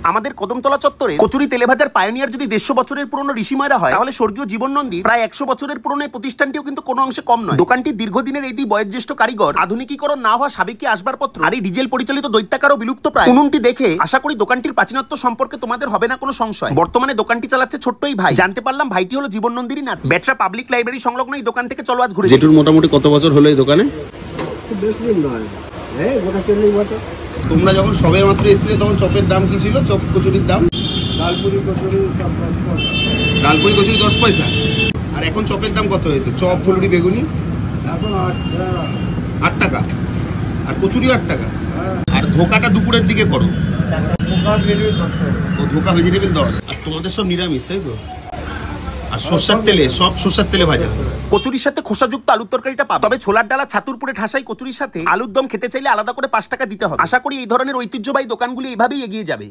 আমাদের কদমতলা চত্বরে কচুরি তেলেভাজার পায়োনিয়ার যদি 150 বছরের পুরনো ঋষিময়রা হয়, তাহলে স্বর্গীয় জীবন নন্দী প্রায় 100 বছরের পুরনো এই প্রতিষ্ঠানটিও কিন্তু কোনো অংশে কম নয়। দোকানটির দীর্ঘদিনের এই দুই বয়োজ্যেষ্ঠ কারিগর আধুনিকীকরণ না হওয়া সাবেকি আসবাবপত্র আর এই ডিজেল পরিচালিত দৈত্যাকার ও বিলুপ্ত প্রায় উনুনটি দেখে আশা করি দোকানটির প্রাচীনত্ব সম্পর্কে তোমাদের হবে না কোনো সংশয়। বর্তমানে দোকানটি চালাচ্ছে ছোট্ট এই ভাই। জানতে পারলাম ভাইটি হলো জীবন নন্দীরই নাতি। বেটরা পাবলিক লাইব্রেরি সংলগ্ন এই দোকান থেকে চলো আজ ঘুরে। জেঠুর মোটামুটি কত বছর হলো এই দোকানে? বেশি দিন নয়, এই গোটা 40 বছর। তোমরা যখন সবে মাত্র এসেছিলে তখন চপের দাম কি ছিল? চপ কচুরির দাম? ডালপুরি কচুরি সব 10 টাকা। ডালপুরি কচুরি 10 পয়সা। আর এখন চপের দাম কত হয়েছে? চপ, ফুলুরি, বেগুনি এখন 8 টাকা, আর কচুরি 8 টাকা। আর ধোকাটা দুপুরের দিকে করো। ও ধোকা ভেজিটেবল 10। আর তোমাদের সব নিরামিষ, তাই তো? আর সরষের তেলে, সব সরষের তেলে ভাজা। কচুরির সাথে খোসাযুক্ত আলুর তরকারিটা পাবে, তবে ছোলার ডালা ছাতুর পুরে ঠাসাই কচুরির সাথে আলুর দম খেতে চাইলে আলাদা করে 5 টাকা দিতে হবে। আশা করি এই ধরনের ঐতিহ্যবাহী দোকানগুলি এইভাবেই এগিয়ে যাবে।